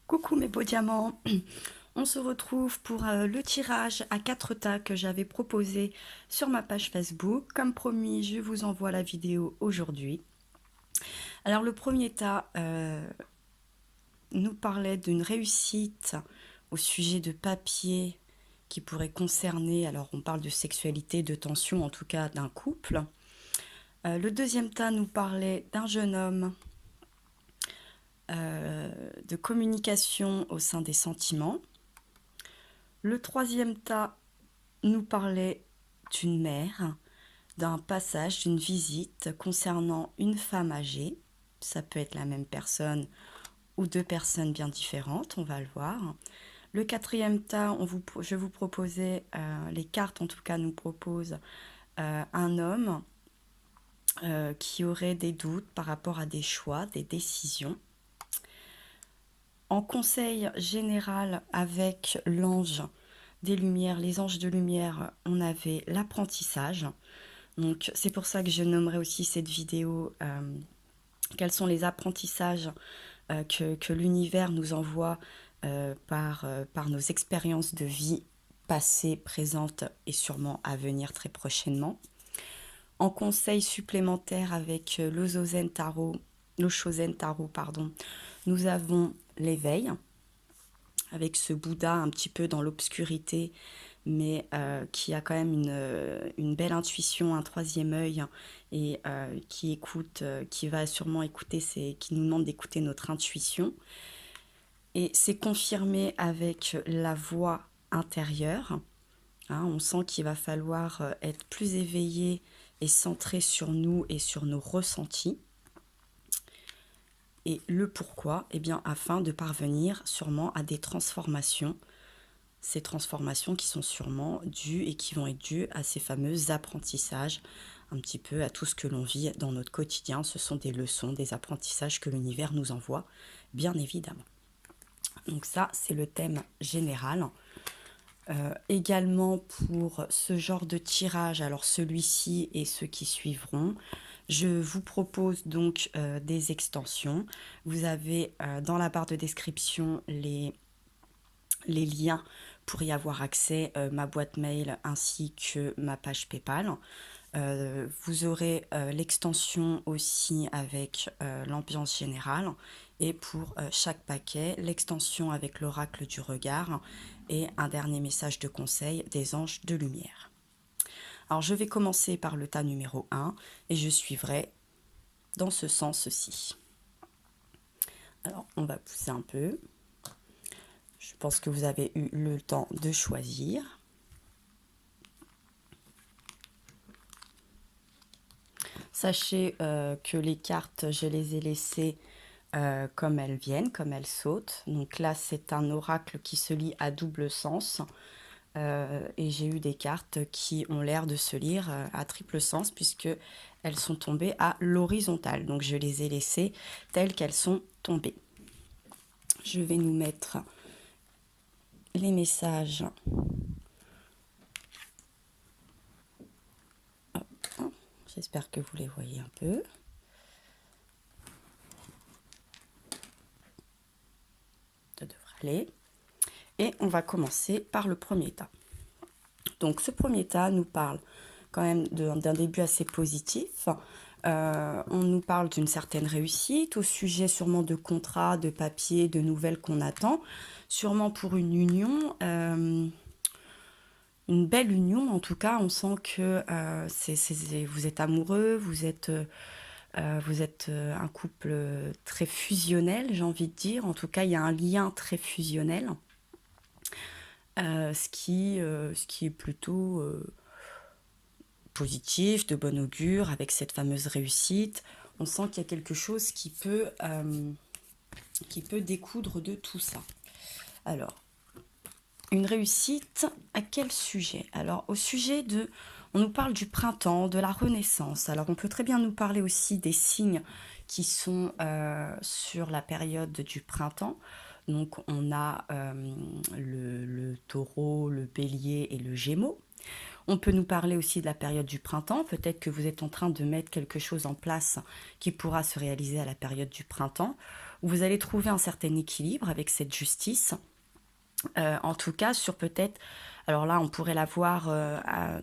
Coucou mes beaux diamants, on se retrouve pour le tirage à 4 tas que j'avais proposé sur ma page Facebook. Comme promis, je vous envoie la vidéo aujourd'hui. Alors le premier tas nous parlait d'une réussite au sujet de papier qui pourrait concerner, alors on parle de sexualité, de tension, en tout cas d'un couple. Le deuxième tas nous parlait d'un jeune homme, de communication au sein des sentiments. Le troisième tas nous parlait d'une mère, d'un passage, d'une visite concernant une femme âgée. Ça peut être la même personne ou deux personnes bien différentes, on va le voir. Le quatrième tas, je vous proposais, les cartes en tout cas nous proposent un homme qui aurait des doutes par rapport à des choix, des décisions. En conseil général avec l'ange des lumières, les anges de lumière, on avait l'apprentissage. Donc c'est pour ça que je nommerai aussi cette vidéo quels sont les apprentissages que l'univers nous envoie par nos expériences de vie passées, présentes et sûrement à venir très prochainement. En conseil supplémentaire avec l'Oshozen Tarot, nous avons l'éveil, avec ce Bouddha un petit peu dans l'obscurité, mais qui a quand même une belle intuition, un troisième œil, et qui écoute, qui va sûrement écouter, qui nous demande d'écouter notre intuition. Et c'est confirmé avec la voix intérieure. Hein, on sent qu'il va falloir être plus éveillé et centré sur nous et sur nos ressentis. Et le pourquoi, eh bien, afin de parvenir sûrement à des transformations. Ces transformations qui sont sûrement dues et qui vont être dues à ces fameux apprentissages, un petit peu à tout ce que l'on vit dans notre quotidien. Ce sont des leçons, des apprentissages que l'univers nous envoie, bien évidemment. Donc ça, c'est le thème général. Également pour ce genre de tirage, alors celui-ci et ceux qui suivront, je vous propose donc des extensions. Vous avez dans la barre de description les liens pour y avoir accès, ma boîte mail ainsi que ma page PayPal. Vous aurez l'extension aussi avec l'ambiance générale et pour chaque paquet, l'extension avec l'oracle du regard et un dernier message de conseil des anges de lumière. Alors je vais commencer par le tas numéro 1 et je suivrai dans ce sens-ci. Alors on va pousser un peu. Je pense que vous avez eu le temps de choisir. Sachez que les cartes, je les ai laissées comme elles viennent, comme elles sautent. Donc là, c'est un oracle qui se lit à double sens. Et j'ai eu des cartes qui ont l'air de se lire à triple sens puisque elles sont tombées à l'horizontale. Donc je les ai laissées telles qu'elles sont tombées. Je vais nous mettre les messages. J'espère que vous les voyez un peu. Ça devrait aller. Et on va commencer par le premier tas. Donc ce premier tas nous parle quand même d'un début assez positif. On nous parle d'une certaine réussite, au sujet sûrement de contrats, de papiers, de nouvelles qu'on attend, sûrement pour une union, une belle union en tout cas. On sent que vous êtes amoureux, vous êtes un couple très fusionnel, j'ai envie de dire. En tout cas, il y a un lien très fusionnel, ce qui est plutôt positif, de bon augure, avec cette fameuse réussite. On sent qu'il y a quelque chose qui peut découdre de tout ça. Alors, une réussite, à quel sujet? Alors, au sujet de... On nous parle du printemps, de la renaissance. Alors, on peut très bien nous parler aussi des signes qui sont sur la période du printemps. Donc, on a le taureau, le bélier et le gémeaux. On peut nous parler aussi de la période du printemps. Peut-être que vous êtes en train de mettre quelque chose en place qui pourra se réaliser à la période du printemps. où vous allez trouver un certain équilibre avec cette justice. En tout cas, sur peut-être, alors là, on pourrait la voir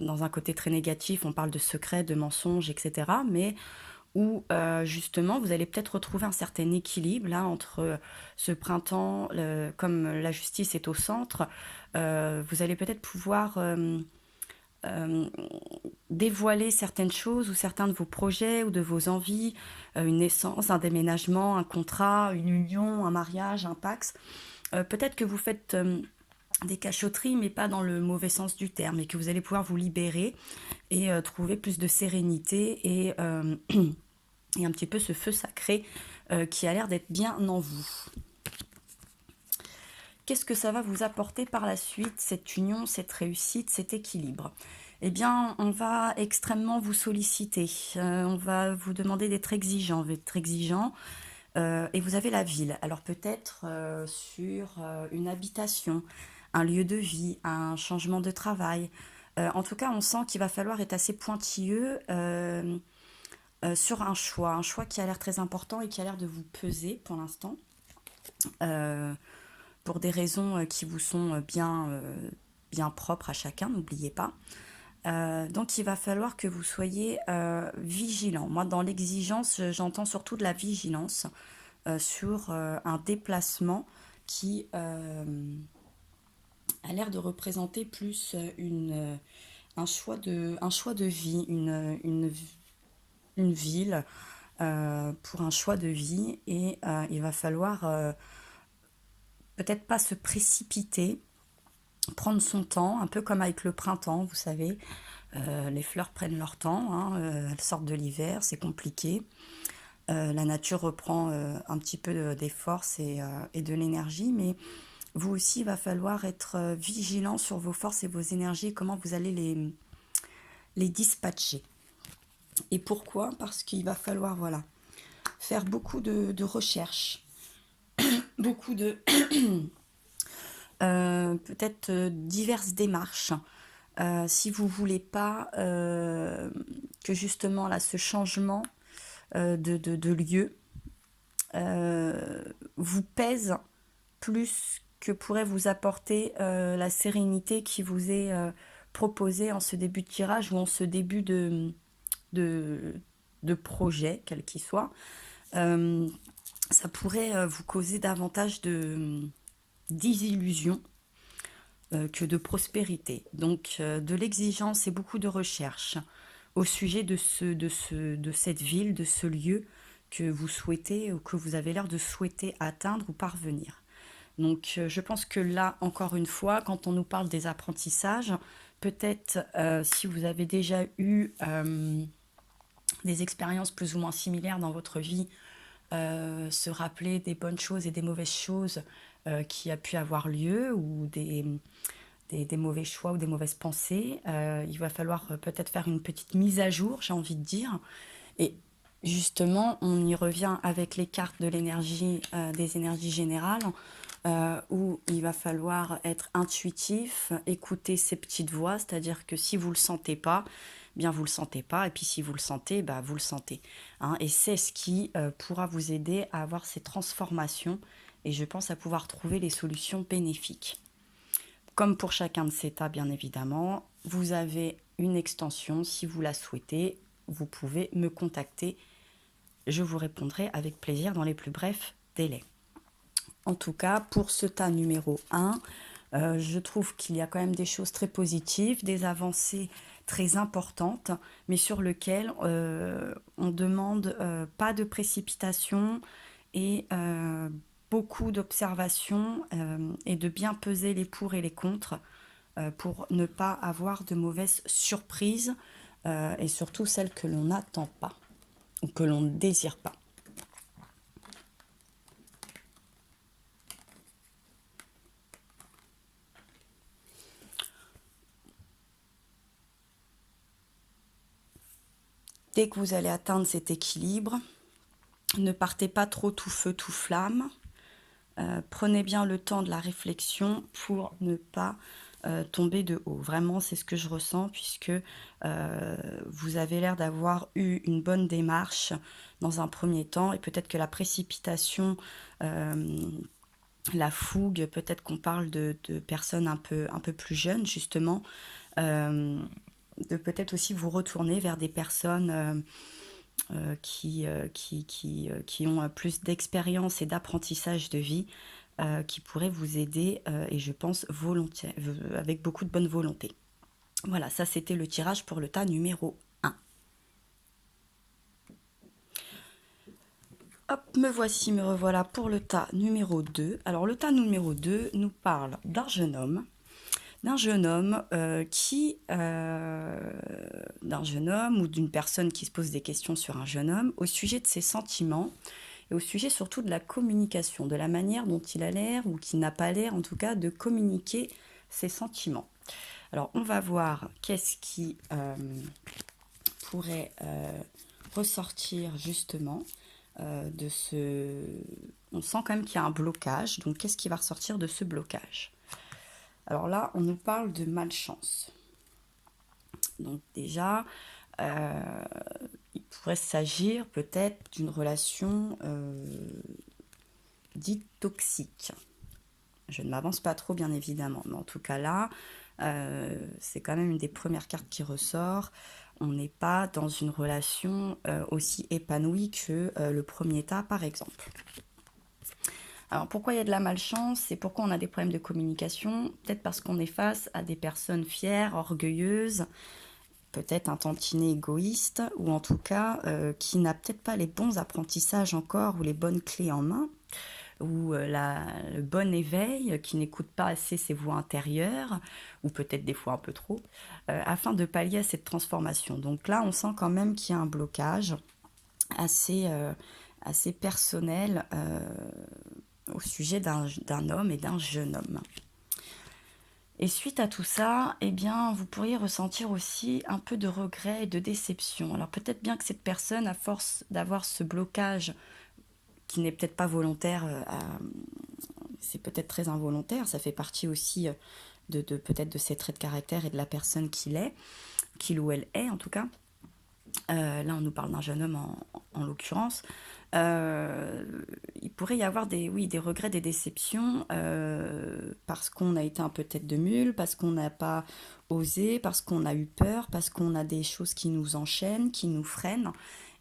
dans un côté très négatif, on parle de secrets, de mensonges, etc. Mais où justement, vous allez peut-être retrouver un certain équilibre là entre ce printemps, comme la justice est au centre, vous allez peut-être pouvoir euh, dévoiler certaines choses ou certains de vos projets ou de vos envies, une naissance, un déménagement, un contrat, une union, un mariage, un pax. Peut-être que vous faites des cachotteries, mais pas dans le mauvais sens du terme, et que vous allez pouvoir vous libérer et trouver plus de sérénité et un petit peu ce feu sacré qui a l'air d'être bien en vous. Qu'est-ce que ça va vous apporter par la suite, cette union, cette réussite, cet équilibre? Eh bien, on va extrêmement vous solliciter, on va vous demander d'être exigeant, et vous avez la ville. Alors peut-être sur une habitation, un lieu de vie, un changement de travail. En tout cas, on sent qu'il va falloir être assez pointilleux sur un choix qui a l'air très important et qui a l'air de vous peser pour l'instant, euh, pour des raisons qui vous sont bien propres à chacun, n'oubliez pas. Donc il va falloir que vous soyez vigilant. Moi, dans l'exigence, j'entends surtout de la vigilance sur un déplacement qui a l'air de représenter plus un choix de vie, une ville pour un choix de vie. Et il va falloir peut-être pas se précipiter, prendre son temps, un peu comme avec le printemps, vous savez. Les fleurs prennent leur temps, hein, elles sortent de l'hiver, c'est compliqué. La nature reprend un petit peu des forces et de l'énergie, mais vous aussi, il va falloir être vigilant sur vos forces et vos énergies et comment vous allez les dispatcher. Et pourquoi? Parce qu'il va falloir voilà, faire beaucoup de recherches, beaucoup de peut-être diverses démarches. Si vous voulez pas que justement là ce changement de lieu vous pèse plus que pourrait vous apporter la sérénité qui vous est proposée en ce début de tirage ou en ce début de, de projet, quel qu'il soit. Ça pourrait vous causer davantage de désillusion que de prospérité. Donc de l'exigence et beaucoup de recherche au sujet de cette ville, de ce lieu que vous souhaitez ou que vous avez l'air de souhaiter atteindre ou parvenir. Donc je pense que là, encore une fois, quand on nous parle des apprentissages, peut-être si vous avez déjà eu des expériences plus ou moins similaires dans votre vie, se rappeler des bonnes choses et des mauvaises choses qui a pu avoir lieu ou des mauvais choix ou des mauvaises pensées. Il va falloir peut-être faire une petite mise à jour, j'ai envie de dire. Et justement, on y revient avec les cartes de l'énergie, des énergies générales, où il va falloir être intuitif, écouter ces petites voix, c'est-à-dire que si vous ne le sentez pas, bien vous le sentez pas, et puis si vous le sentez, bah, vous le sentez. Hein. Et c'est ce qui pourra vous aider à avoir ces transformations, et je pense à pouvoir trouver les solutions bénéfiques. Comme pour chacun de ces tas, bien évidemment, vous avez une extension. Si vous la souhaitez, vous pouvez me contacter. Je vous répondrai avec plaisir dans les plus brefs délais. En tout cas, pour ce tas numéro 1, je trouve qu'il y a quand même des choses très positives, des avancées très importantes, mais sur lesquelles on demande pas de précipitation et beaucoup d'observation et de bien peser les pour et les contre pour ne pas avoir de mauvaises surprises et surtout celles que l'on n'attend pas ou que l'on ne désire pas. Dès que vous allez atteindre cet équilibre, ne partez pas trop tout feu, tout flamme. Prenez bien le temps de la réflexion pour ne pas tomber de haut. Vraiment, c'est ce que je ressens puisque vous avez l'air d'avoir eu une bonne démarche dans un premier temps et peut-être que la précipitation, la fougue, peut-être qu'on parle de personnes un peu plus jeunes justement, euh, de peut-être aussi vous retourner vers des personnes qui ont plus d'expérience et d'apprentissage de vie qui pourraient vous aider et je pense volontiers, avec beaucoup de bonne volonté. Voilà, ça c'était le tirage pour le tas numéro 1. Hop, me revoilà pour le tas numéro 2. Alors le tas numéro 2 nous parle d'un jeune homme d'un jeune homme ou d'une personne qui se pose des questions sur un jeune homme au sujet de ses sentiments et au sujet surtout de la communication, de la manière dont il a l'air ou qui n'a pas l'air en tout cas de communiquer ses sentiments. Alors on va voir qu'est-ce qui pourrait ressortir justement de ce... On sent quand même qu'il y a un blocage, donc qu'est-ce qui va ressortir de ce blocage? Alors là, on nous parle de malchance. Donc déjà, il pourrait s'agir peut-être d'une relation dite toxique. Je ne m'avance pas trop, bien évidemment, mais en tout cas là, c'est quand même une des premières cartes qui ressort. On n'est pas dans une relation aussi épanouie que le premier tas, par exemple. Alors pourquoi il y a de la malchance et pourquoi on a des problèmes de communication? Peut-être parce qu'on est face à des personnes fières, orgueilleuses, peut-être un tantinet égoïste, ou en tout cas qui n'a peut-être pas les bons apprentissages encore ou les bonnes clés en main, ou le bon éveil, qui n'écoute pas assez ses voix intérieures, ou peut-être des fois un peu trop, afin de pallier à cette transformation. Donc là, on sent quand même qu'il y a un blocage assez personnel au sujet d'un homme et d'un jeune homme. Et suite à tout ça, eh bien, vous pourriez ressentir aussi un peu de regret et de déception. Alors peut-être bien que cette personne, à force d'avoir ce blocage qui n'est peut-être pas volontaire, c'est peut-être très involontaire, ça fait partie aussi de peut-être de ses traits de caractère et de la personne qu'il ou elle est en tout cas. Là, on nous parle d'un jeune homme en l'occurrence. Il pourrait y avoir des regrets, des déceptions, parce qu'on a été un peu tête de mule, parce qu'on n'a pas osé, parce qu'on a eu peur, parce qu'on a des choses qui nous enchaînent, qui nous freinent,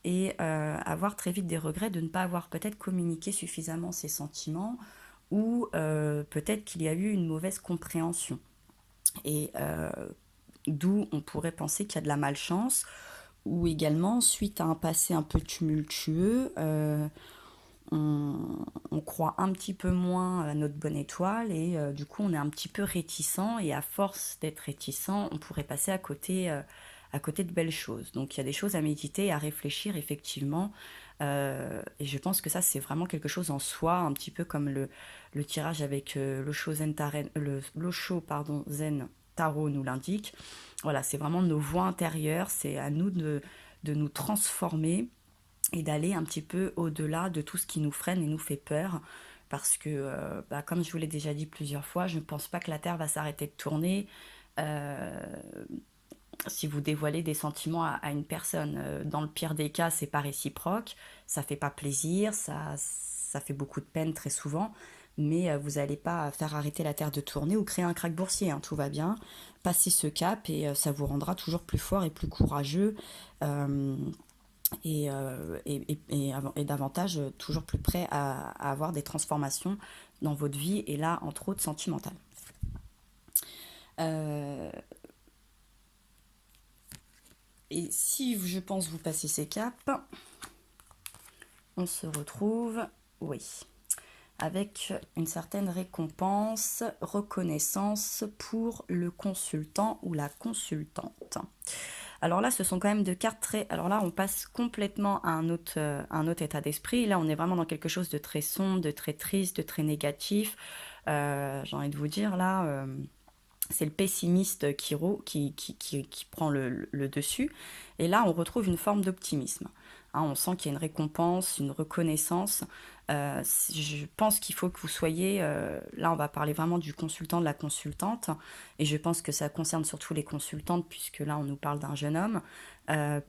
et avoir très vite des regrets de ne pas avoir peut-être communiqué suffisamment ses sentiments, ou peut-être qu'il y a eu une mauvaise compréhension. Et d'où on pourrait penser qu'il y a de la malchance, ou également, suite à un passé un peu tumultueux, on croit un petit peu moins à notre bonne étoile et du coup on est un petit peu réticent et à force d'être réticent, on pourrait passer à côté de belles choses. Donc il y a des choses à méditer, à réfléchir effectivement. Et je pense que ça c'est vraiment quelque chose en soi, un petit peu comme le tirage avec l'Osho Zen, Zen Tarot nous l'indique. Voilà, c'est vraiment nos voies intérieures, c'est à nous de nous transformer et d'aller un petit peu au-delà de tout ce qui nous freine et nous fait peur. Parce que, comme je vous l'ai déjà dit plusieurs fois, je ne pense pas que la Terre va s'arrêter de tourner si vous dévoilez des sentiments à une personne. Dans le pire des cas, c'est pas réciproque, ça fait pas plaisir, ça fait beaucoup de peine très souvent, mais vous n'allez pas faire arrêter la Terre de tourner ou créer un krach boursier, hein, tout va bien. Passez ce cap et ça vous rendra toujours plus fort et plus courageux. Euh, et davantage toujours plus prêt à avoir des transformations dans votre vie et là entre autres sentimentales. Et si je pense vous passez ces caps, on se retrouve, oui, avec une certaine récompense, reconnaissance pour le consultant ou la consultante. Alors là, ce sont quand même deux cartes très... Alors là, on passe complètement à un autre état d'esprit. Là, on est vraiment dans quelque chose de très sombre, de très triste, de très négatif. J'ai envie de vous dire, là, c'est le pessimiste qui prend le dessus. Et là, on retrouve une forme d'optimisme. hein. On sent qu'il y a une récompense, une reconnaissance. Je pense qu'il faut que vous soyez, là on va parler vraiment du consultant, de la consultante, et je pense que ça concerne surtout les consultantes, puisque là on nous parle d'un jeune homme. Euh,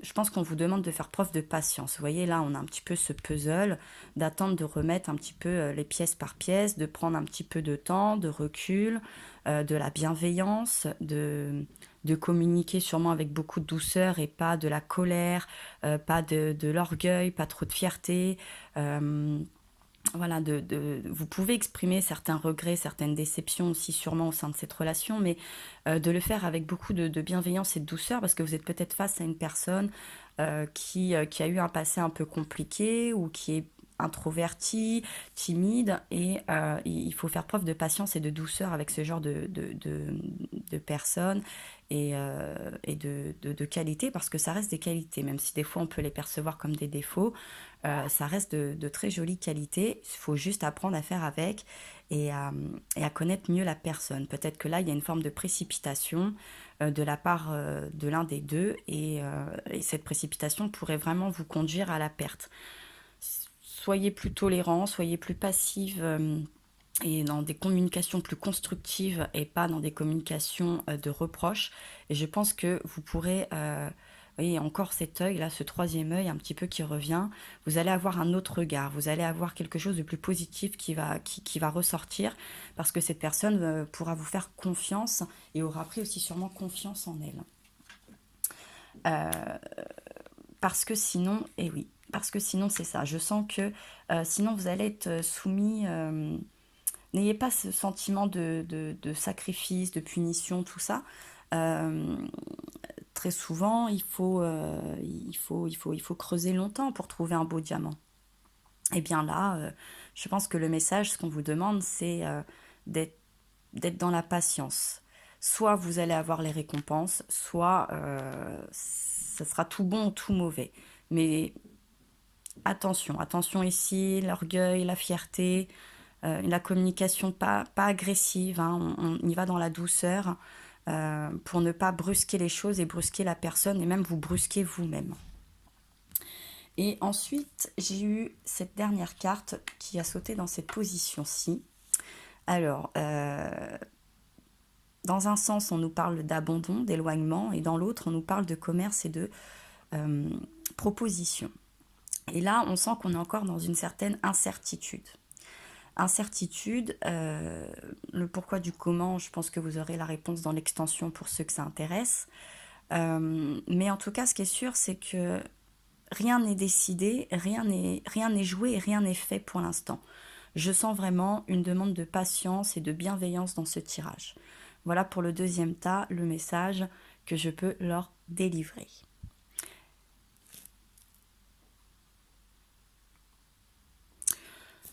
je pense qu'on vous demande de faire preuve de patience. Vous voyez, là, on a un petit peu ce puzzle, d'attendre de remettre un petit peu les pièces par pièce, de prendre un petit peu de temps, de recul, de la bienveillance, de communiquer sûrement avec beaucoup de douceur et pas de la colère, pas de l'orgueil, pas trop de fierté. Euh, voilà, vous pouvez exprimer certains regrets, certaines déceptions aussi sûrement au sein de cette relation, mais de le faire avec beaucoup de bienveillance et de douceur, parce que vous êtes peut-être face à une personne qui a eu un passé un peu compliqué ou qui est introvertie, timide, et il faut faire preuve de patience et de douceur avec ce genre de personnes et de qualité, parce que ça reste des qualités, même si des fois on peut les percevoir comme des défauts. Ça reste de très jolies qualités. Il faut juste apprendre à faire avec et à connaître mieux la personne. Peut-être que là, il y a une forme de précipitation de la part de l'un des deux, et cette précipitation pourrait vraiment vous conduire à la perte. Soyez plus tolérant, soyez plus passive, et dans des communications plus constructives et pas dans des communications de reproches. Et je pense que vous pourrez, vous voyez, encore cet œil, là, ce troisième œil un petit peu qui revient, vous allez avoir un autre regard, vous allez avoir quelque chose de plus positif qui va ressortir, parce que cette personne pourra vous faire confiance et aura pris aussi sûrement confiance en elle. Euh, Parce que sinon, et oui, parce que sinon c'est ça, je sens que sinon vous allez être soumis. N'ayez pas ce sentiment de sacrifice, de punition, tout ça. Euh, Très souvent, il faut creuser longtemps pour trouver un beau diamant. Et bien là, je pense que le message, ce qu'on vous demande, c'est d'être, d'être dans la patience. Soit vous allez avoir les récompenses, soit ça sera tout bon ou tout mauvais. Mais attention, attention ici, l'orgueil, la fierté, la communication pas agressive, hein, on y va dans la douceur pour ne pas brusquer les choses et brusquer la personne et même vous brusquer vous-même. Et ensuite, j'ai eu cette dernière carte qui a sauté dans cette position-ci. Alors, dans un sens, on nous parle d'abandon, d'éloignement, et dans l'autre, on nous parle de commerce et de euh, proposition. Et là, on sent qu'on est encore dans une certaine incertitude. Incertitude, le pourquoi du comment, je pense que vous aurez la réponse dans l'extension pour ceux que ça intéresse. Mais en tout cas, ce qui est sûr, c'est que rien n'est décidé, rien n'est joué et rien n'est fait pour l'instant. Je sens vraiment une demande de patience et de bienveillance dans ce tirage. Voilà pour le deuxième tas, le message que je peux leur délivrer.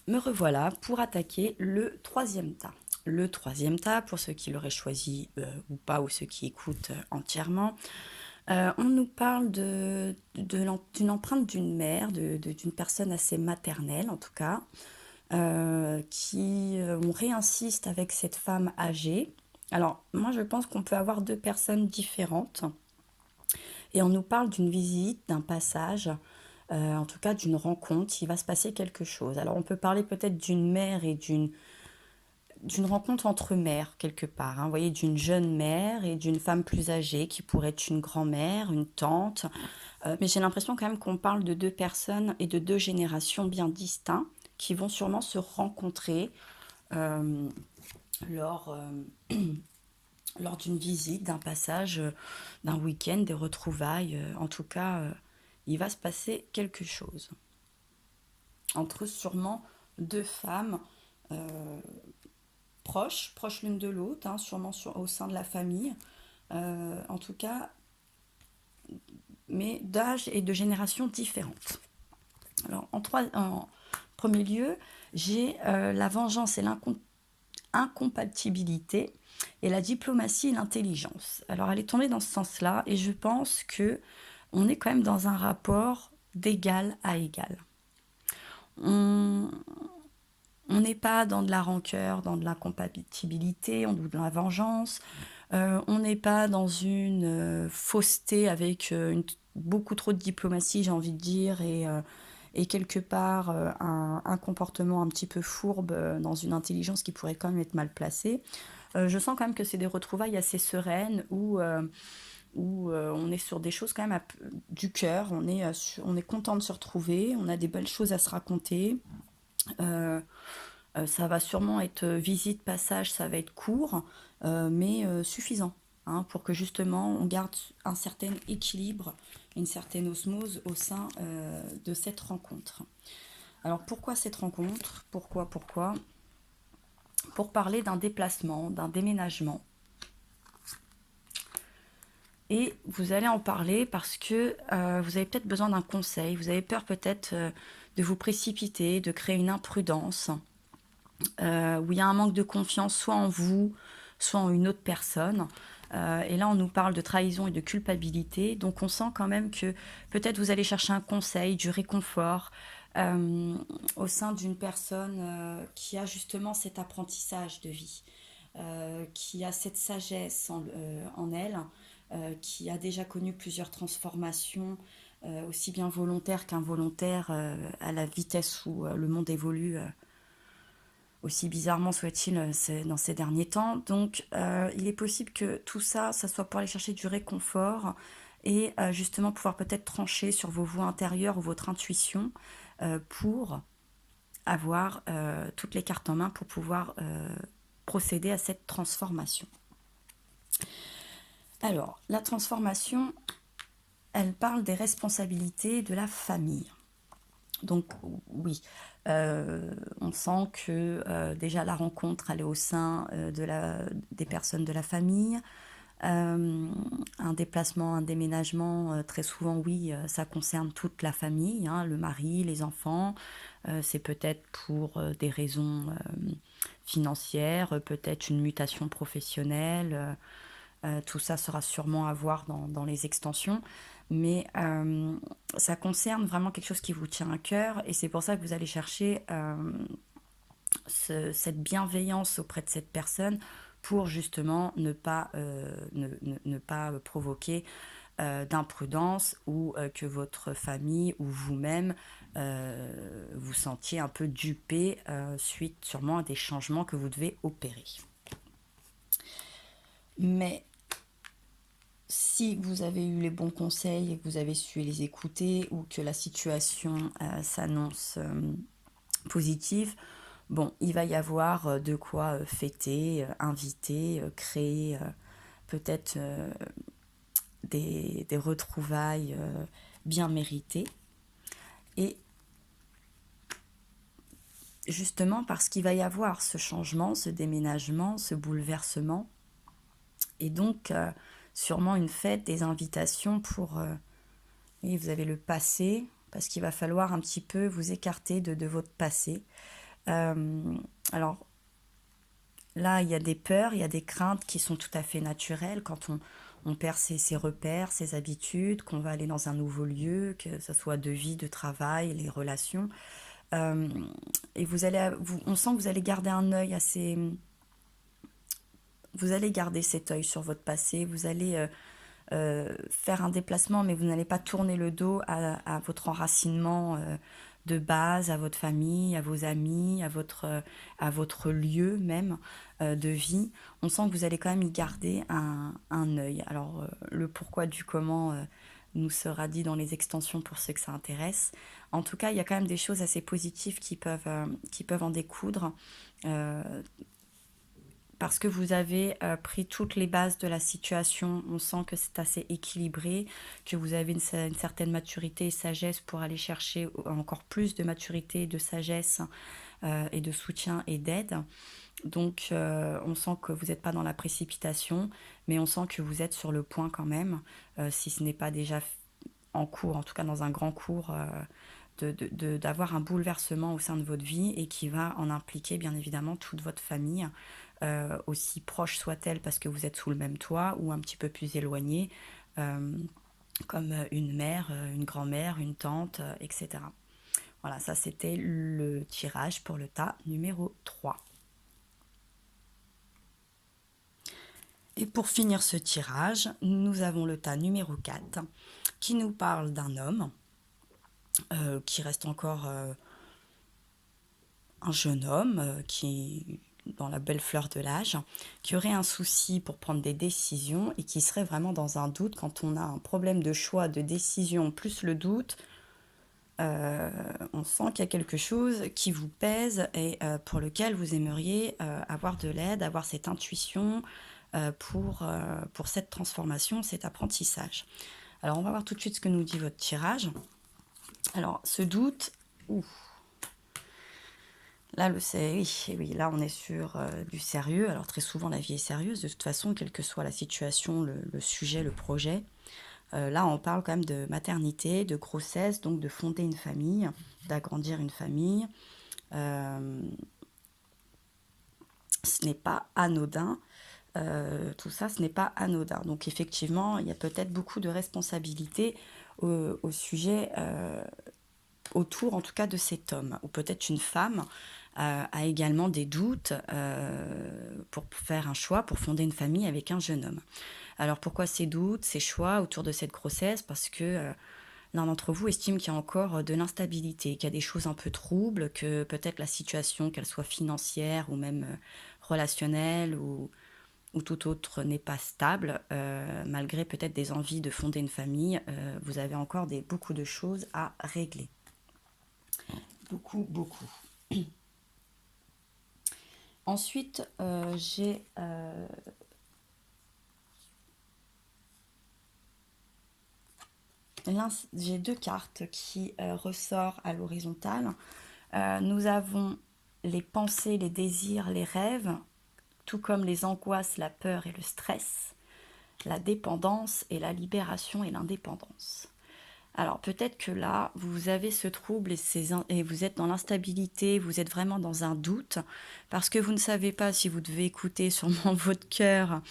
Me revoilà pour attaquer le troisième tas. Le troisième tas, pour ceux qui l'auraient choisi ou pas, ou ceux qui écoutent entièrement, on nous parle d'une empreinte d'une mère, d'une personne assez maternelle en tout cas, on réinsiste avec cette femme âgée. Alors moi je pense qu'on peut avoir deux personnes différentes, et on nous parle d'une visite, d'un passage, en tout cas d'une rencontre, il va se passer quelque chose. Alors on peut parler peut-être d'une mère et d'une rencontre entre mères quelque part, hein. Vous voyez, d'une jeune mère et d'une femme plus âgée qui pourrait être une grand-mère, une tante. Mais j'ai l'impression quand même qu'on parle de deux personnes et de deux générations bien distinctes qui vont sûrement se rencontrer euh, lors, lors d'une visite, d'un passage, d'un week-end, des retrouvailles. En tout cas, il va se passer quelque chose entre sûrement deux femmes proches l'une de l'autre, hein, sûrement au sein de la famille. En tout cas, mais d'âge et de générations différentes. Alors, en premier lieu, j'ai la vengeance et l'incompatibilité, et la diplomatie et l'intelligence. Alors, elle est tombée dans ce sens-là, et je pense que on est quand même dans un rapport d'égal à égal. On n'est pas dans de la rancœur, dans de l'incompatibilité, ou de la vengeance. On n'est pas dans une fausseté avec beaucoup trop de diplomatie, j'ai envie de dire, et quelque part un comportement un petit peu fourbe dans une intelligence qui pourrait quand même être mal placée. Je sens quand même que c'est des retrouvailles assez sereines où on est sur des choses quand même du cœur, on est content de se retrouver, on a des belles choses à se raconter. Euh, Ça va sûrement être visite, passage, ça va être court, mais suffisant, hein, pour que justement on garde un certain équilibre, une certaine osmose au sein de cette rencontre. Alors pourquoi cette rencontre? Pourquoi? Pour parler d'un déplacement, d'un déménagement. Et vous allez en parler parce que vous avez peut-être besoin d'un conseil, vous avez peur peut-être de vous précipiter, de créer une imprudence, où il y a un manque de confiance soit en vous, soit en une autre personne. Et là, on nous parle de trahison et de culpabilité. Donc, on sent quand même que peut-être vous allez chercher un conseil, du réconfort euh, au sein d'une personne qui a justement cet apprentissage de vie, qui a cette sagesse en elle, qui a déjà connu plusieurs transformations, aussi bien volontaires qu'involontaires, à la vitesse où le monde évolue aussi bizarrement soit-il dans ces derniers temps. Donc il est possible que tout ça, ça soit pour aller chercher du réconfort et justement pouvoir peut-être trancher sur vos voies intérieures ou votre intuition pour avoir toutes les cartes en main pour pouvoir procéder à cette transformation. Alors, la transformation, elle parle des responsabilités de la famille. Donc oui, on sent que déjà la rencontre, elle est au sein des personnes de la famille. Un déplacement, un déménagement, très souvent, oui, ça concerne toute la famille, hein, le mari, les enfants. C'est peut-être pour des raisons financières, peut-être une mutation professionnelle. Tout ça sera sûrement à voir dans les extensions. Mais ça concerne vraiment quelque chose qui vous tient à cœur et c'est pour ça que vous allez chercher cette bienveillance auprès de cette personne pour justement ne pas provoquer d'imprudence ou que votre famille ou vous-même vous sentiez un peu dupé suite sûrement à des changements que vous devez opérer. Mais si vous avez eu les bons conseils et que vous avez su les écouter ou que la situation s'annonce positive, bon, il va y avoir de quoi fêter, inviter, créer peut-être des retrouvailles bien méritées. Et justement parce qu'il va y avoir ce changement, ce déménagement, ce bouleversement, et donc sûrement une fête, des invitations pour... et vous avez le passé, parce qu'il va falloir un petit peu vous écarter de votre passé. Alors là, il y a des peurs, il y a des craintes qui sont tout à fait naturelles quand on perd ses repères, ses habitudes, qu'on va aller dans un nouveau lieu, que ce soit de vie, de travail, les relations. Euh, et on sent que vous allez garder un œil assez... Vous allez garder cet œil sur votre passé, vous allez faire un déplacement, mais vous n'allez pas tourner le dos à votre enracinement de base, à votre famille, à vos amis, à votre lieu même de vie. On sent que vous allez quand même y garder un œil. Alors, le pourquoi du comment nous sera dit dans les extensions pour ceux que ça intéresse. En tout cas, il y a quand même des choses assez positives qui peuvent en découdre. Euh, Parce que vous avez pris toutes les bases de la situation, on sent que c'est assez équilibré, que vous avez une certaine maturité et sagesse pour aller chercher encore plus de maturité, de sagesse et de soutien et d'aide. Donc on sent que vous n'êtes pas dans la précipitation, mais on sent que vous êtes sur le point quand même, si ce n'est pas déjà en cours, en tout cas dans un grand cours. D'avoir un bouleversement au sein de votre vie et qui va en impliquer bien évidemment toute votre famille, aussi proche soit-elle parce que vous êtes sous le même toit ou un petit peu plus éloignée, euh, comme une mère, une grand-mère, une tante, etc. Voilà, ça c'était le tirage pour le tas numéro 3. Et pour finir ce tirage, nous avons le tas numéro 4 qui nous parle d'un homme qui reste encore un jeune homme qui est dans la belle fleur de l'âge, qui aurait un souci pour prendre des décisions et qui serait vraiment dans un doute quand on a un problème de choix, de décision, plus le doute. On sent qu'il y a quelque chose qui vous pèse et pour lequel vous aimeriez avoir de l'aide, avoir cette intuition pour cette transformation, cet apprentissage. Alors, on va voir tout de suite ce que nous dit votre tirage. Alors, ce doute, là, oui, là, on est sur du sérieux. Alors, très souvent, la vie est sérieuse. De toute façon, quelle que soit la situation, le sujet, le projet. Là, on parle quand même de maternité, de grossesse, donc de fonder une famille, d'agrandir une famille. Ce n'est pas anodin. Tout ça, ce n'est pas anodin. Donc, effectivement, il y a peut-être beaucoup de responsabilités au sujet, autour en tout cas de cet homme. Ou peut-être une femme a également des doutes pour faire un choix, pour fonder une famille avec un jeune homme. Alors pourquoi ces doutes, ces choix autour de cette grossesse? Parce que l'un d'entre vous estime qu'il y a encore de l'instabilité, qu'il y a des choses un peu troubles, que peut-être la situation, qu'elle soit financière ou même relationnelle ou tout autre, n'est pas stable, malgré peut-être des envies de fonder une famille, vous avez encore beaucoup de choses à régler. Beaucoup. Ensuite, j'ai deux cartes qui ressortent à l'horizontale. Nous avons les pensées, les désirs, les rêves, tout comme les angoisses, la peur et le stress, la dépendance et la libération et l'indépendance. Alors peut-être que là, vous avez ce trouble et vous êtes dans l'instabilité, vous êtes vraiment dans un doute, parce que vous ne savez pas si vous devez écouter sûrement votre cœur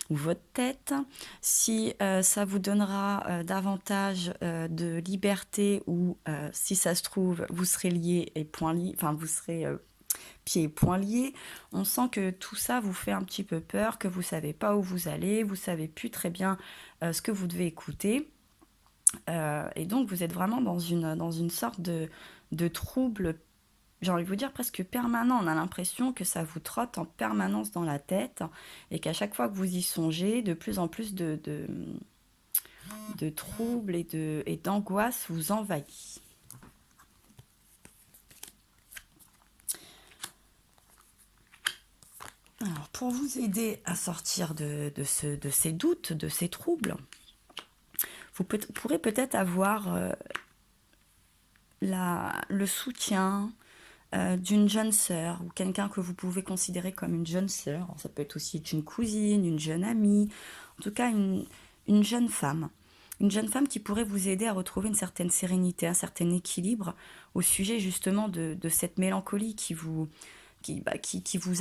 ou votre tête, si ça vous donnera davantage de liberté ou si ça se trouve, vous serez lié et point lié, enfin vous serez pieds et poings liés. On sent que tout ça vous fait un petit peu peur, que vous savez pas où vous allez, vous savez plus très bien ce que vous devez écouter. Et donc vous êtes vraiment dans une sorte de trouble, j'ai envie de vous dire presque permanent. On a l'impression que ça vous trotte en permanence dans la tête et qu'à chaque fois que vous y songez, de plus en plus de troubles et d'angoisse vous envahit. Alors, pour vous aider à sortir de ces doutes, de ces troubles, vous pourrez peut-être avoir le soutien d'une jeune sœur ou quelqu'un que vous pouvez considérer comme une jeune sœur. Alors, ça peut être aussi une cousine, une jeune amie, en tout cas une jeune femme. Une jeune femme qui pourrait vous aider à retrouver une certaine sérénité, un certain équilibre au sujet justement de cette mélancolie qui vous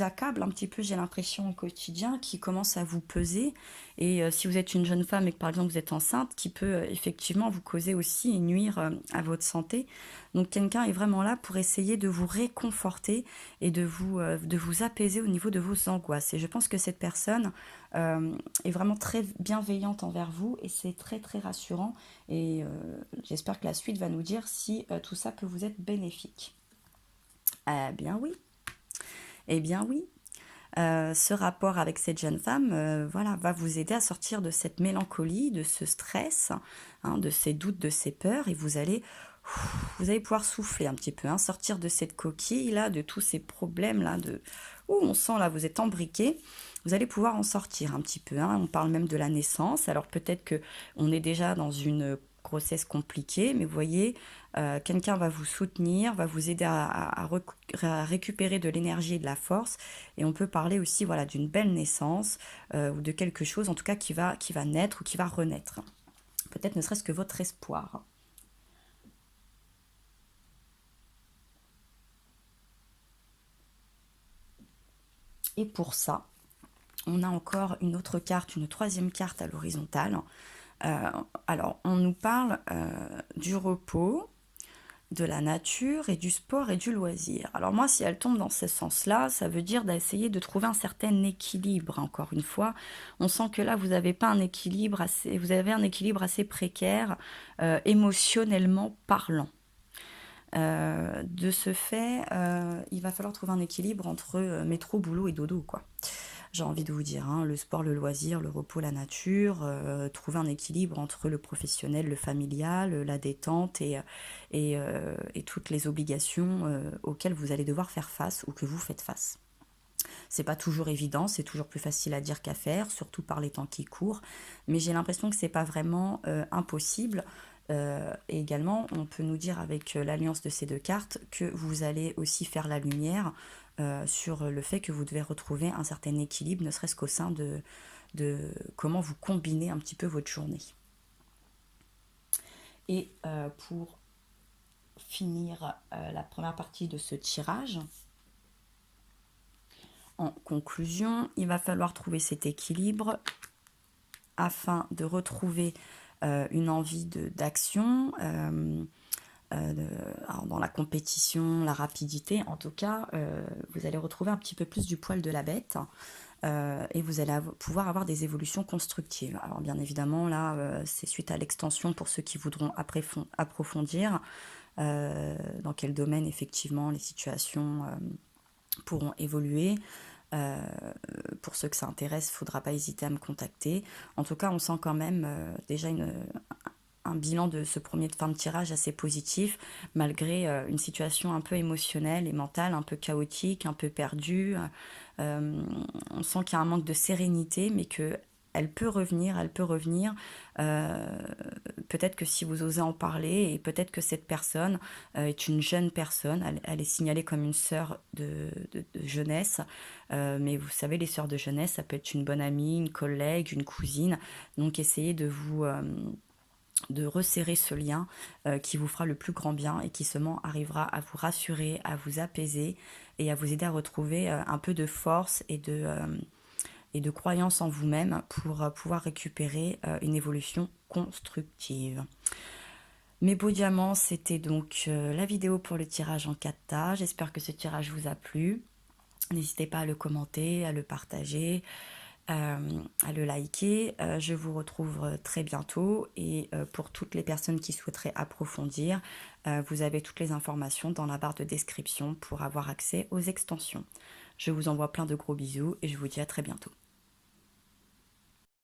accable un petit peu, j'ai l'impression, au quotidien, qui commence à vous peser. Et si vous êtes une jeune femme et que par exemple vous êtes enceinte, qui peut effectivement vous causer aussi et nuire à votre santé. Donc quelqu'un est vraiment là pour essayer de vous réconforter et de vous apaiser au niveau de vos angoisses. Et je pense que cette personne est vraiment très bienveillante envers vous et c'est très très rassurant. Et j'espère que la suite va nous dire si tout ça peut vous être bénéfique. Eh bien oui. Eh bien oui, ce rapport avec cette jeune femme va vous aider à sortir de cette mélancolie, de ce stress, de ces doutes, de ces peurs, et vous allez pouvoir souffler un petit peu, sortir de cette coquille là, de tous ces problèmes là, on sent là vous êtes embriqué. Vous allez pouvoir en sortir un petit peu. On parle même de la naissance. Alors peut-être que on est déjà dans une grossesse compliquée, mais vous voyez, quelqu'un va vous soutenir, va vous aider à récupérer de l'énergie et de la force. Et on peut parler aussi d'une belle naissance ou de quelque chose en tout cas qui va naître ou qui va renaître. Peut-être ne serait-ce que votre espoir. Et pour ça, on a encore une autre carte, une troisième carte à l'horizontale. Alors, on nous parle du repos, de la nature et du sport et du loisir. Alors moi, si elle tombe dans ce sens-là, ça veut dire d'essayer de trouver un certain équilibre. Encore une fois, on sent que là, vous n'avez pas un équilibre assez, vous avez un équilibre assez précaire, émotionnellement parlant. De ce fait, il va falloir trouver un équilibre entre métro, boulot et dodo, quoi. J'ai envie de vous dire, hein, le sport, le loisir, le repos, la nature, trouver un équilibre entre le professionnel, le familial, la détente et toutes les obligations auxquelles vous allez devoir faire face ou que vous faites face. C'est pas toujours évident, c'est toujours plus facile à dire qu'à faire, surtout par les temps qui courent, mais j'ai l'impression que c'est pas vraiment impossible. Et également, on peut nous dire avec l'alliance de ces deux cartes que vous allez aussi faire la lumière sur le fait que vous devez retrouver un certain équilibre, ne serait-ce qu'au sein de comment vous combinez un petit peu votre journée. Et pour finir la première partie de ce tirage, en conclusion, il va falloir trouver cet équilibre afin de retrouver une envie d'action dans la compétition, la rapidité. En tout cas, vous allez retrouver un petit peu plus du poil de la bête et vous allez pouvoir avoir des évolutions constructives. Alors bien évidemment, là, c'est suite à l'extension pour ceux qui voudront approfondir dans quel domaine effectivement les situations pourront évoluer. Pour ceux que ça intéresse, il ne faudra pas hésiter à me contacter. En tout cas, on sent quand même déjà un bilan de ce premier fin de tirage assez positif, malgré une situation un peu émotionnelle et mentale, un peu chaotique, un peu perdue. On sent qu'il y a un manque de sérénité, mais que elle peut revenir. Peut-être que si vous osez en parler, et peut-être que cette personne est une jeune personne, elle est signalée comme une sœur de jeunesse, mais vous savez, les sœurs de jeunesse, ça peut être une bonne amie, une collègue, une cousine, donc essayez de vous... de resserrer ce lien qui vous fera le plus grand bien et qui seulement arrivera à vous rassurer, à vous apaiser et à vous aider à retrouver un peu de force et de croyance en vous-même pour pouvoir récupérer une évolution constructive. Mes beaux diamants, c'était donc la vidéo pour le tirage en 4 tas. J'espère que ce tirage vous a plu. N'hésitez pas à le commenter, à le partager, à le liker. Je vous retrouve très bientôt et pour toutes les personnes qui souhaiteraient approfondir, vous avez toutes les informations dans la barre de description pour avoir accès aux extensions. Je vous envoie plein de gros bisous et je vous dis à très bientôt.